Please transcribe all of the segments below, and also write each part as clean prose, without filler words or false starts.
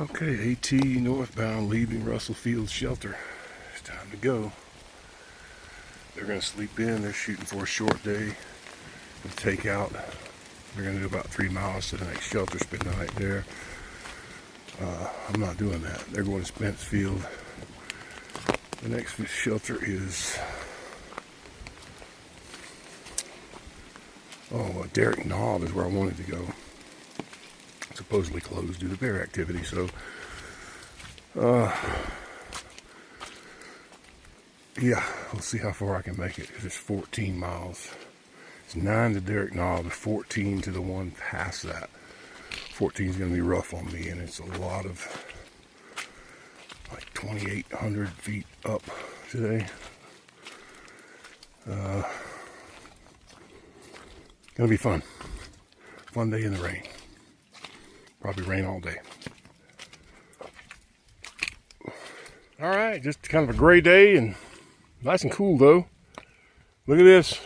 Okay, AT northbound leaving Russell Field shelter. It's time to go. They're going to sleep in. They're shooting for a short day with takeout. They're going to do about 3 miles to the next shelter, spend the night there. I'm not doing that. They're going to Spence Field. The next shelter is Derek Knob is where I wanted to go. Supposedly closed due to bear activity, so yeah, we'll see how far I can make it, because it's 14 miles. It's 9 to Derek Knob, 14 to the one past that. 14 is going to be rough on me, and it's a lot of, like 2,800 feet up today. Gonna be fun. Fun day in the rain. Probably rain all day. All right, just kind of a gray day and nice and cool though. Look at this.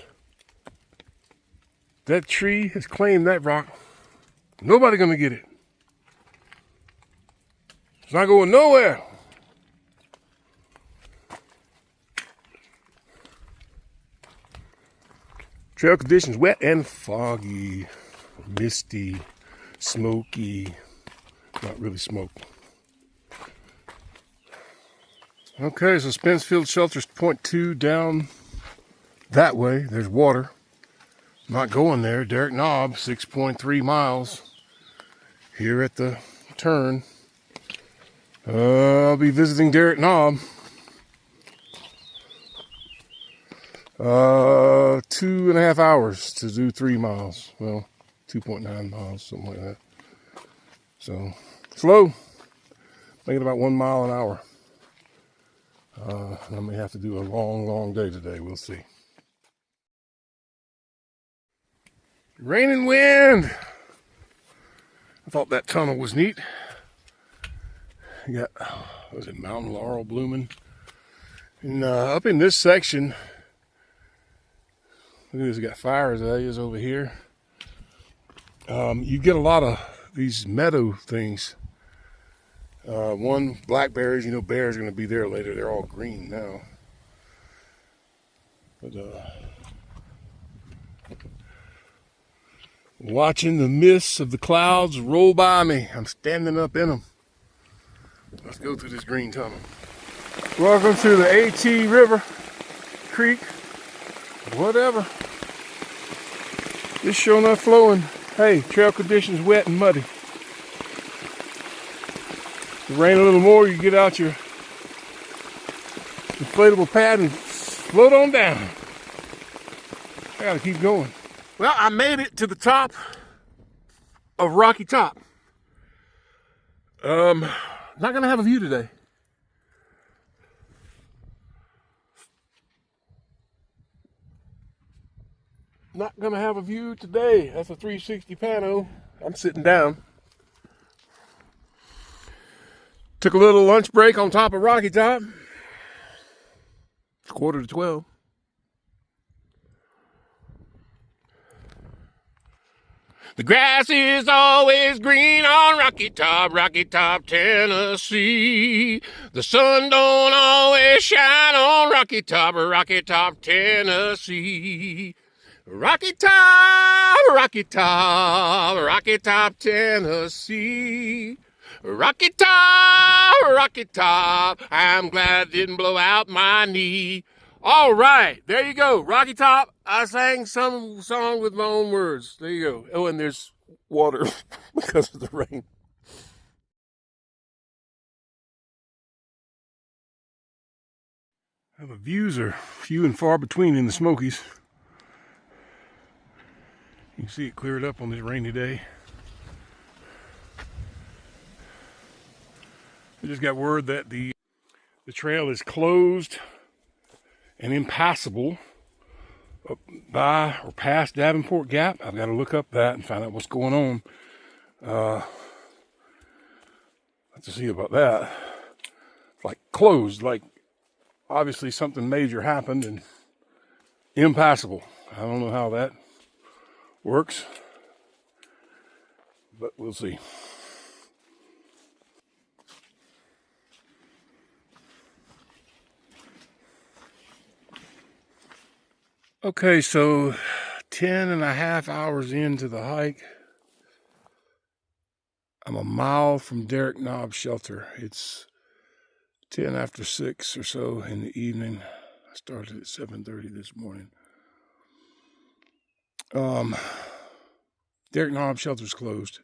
That tree has claimed that rock. Nobody gonna get it. It's not going nowhere. Trail conditions wet and foggy, misty, smoky, not really smoke. Okay, so Spencefield Shelter's 0.2 down that way. There's water. Not going there. Derek Knob, 6.3 miles here at the turn. I'll be visiting Derek Knob. 2.5 hours to do 3 miles. Well, 2.9 miles, something like that. So, slow. Making about 1 mile an hour. I may have to do a long day today. We'll see. Rain and wind. I thought that tunnel was neat. You got, was it mountain laurel blooming? And up in this section, look at this, got fire azaleas over here. You get a lot of these meadow things. One, blackberries, you know, bears are going to be there later. They're all green now. But watching the mists of the clouds roll by me. I'm standing up in them. Let's go through this green tunnel. Welcome to the AT River, Creek, whatever. It's sure enough flowing. Hey, trail conditions wet and muddy. If it rain a little more, you get out your inflatable pad and float on down. I gotta keep going. Well, I made it to the top of Rockytop. Not gonna have a view today. Not gonna have a view today. That's a 360 pano. I'm sitting down. Took a little lunch break on top of Rockytop. It's 11:45. The grass is always green on Rockytop, Rockytop, Tennessee. The sun don't always shine on Rockytop, Rockytop, Tennessee. Rockytop, Rockytop, Rockytop, Tennessee. Rockytop, Rockytop, I'm glad it didn't blow out my knee. All right, there you go, Rockytop. I sang some song with my own words. There you go. Oh, and there's water because of the rain. The views are few and far between in the Smokies. You can see it cleared up on this rainy day. We just got word that the trail is closed and impassable up by or past Davenport Gap. I've got to look up that and find out what's going on. Have to see about that. It's like closed, like obviously something major happened and impassable. I don't know how that works, but we'll see. Okay, so 10.5 hours into the hike. I'm a mile from Derrick Knob Shelter. It's 10 after 6 or so in the evening. I started at 7:30 this morning. Derrick Knob Shelter's closed.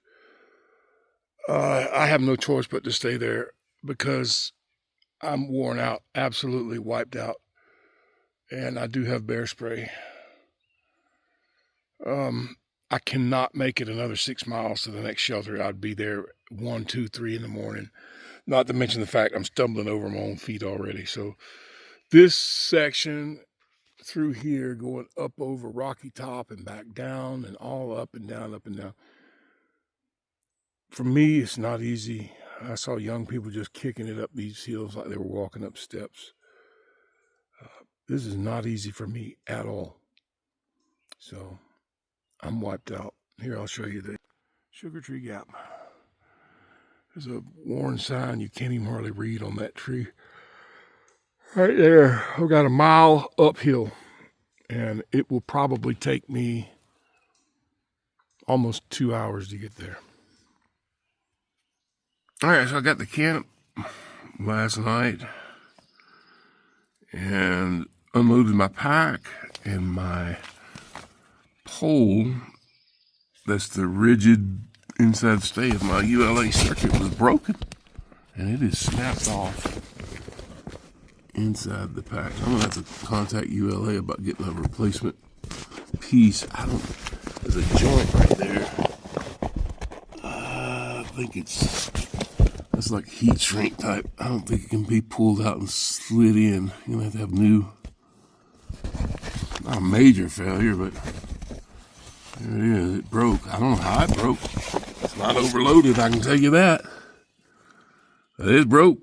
I have no choice but to stay there because I'm worn out, absolutely wiped out. And I do have bear spray. I cannot make it another 6 miles to the next shelter. I'd be there 1, 2, 3 in the morning. Not to mention the fact I'm stumbling over my own feet already. So this section through here, going up over Rockytop and back down and all up and down, up and down. For me, it's not easy. I saw young people just kicking it up these hills like they were walking up steps. This is not easy for me at all. So I'm wiped out. Here, I'll show you the Sugar Tree Gap. There's a warning sign you can't even hardly read on that tree. Right there, I've got a mile uphill, and it will probably take me almost 2 hours to get there. All right, so I got the camp last night and unloaded my pack, and my pole, that's the rigid inside stay of my ULA circuit, was broken, and it is snapped off inside the pack. So I'm gonna have to contact ULA about getting a replacement piece. There's a joint right there. I think it's like heat shrink type. I don't think it can be pulled out and slid in. You're gonna have to have new, not a major failure, but there it is. It broke. I don't know how it broke. It's not overloaded, I can tell you that. But it broke.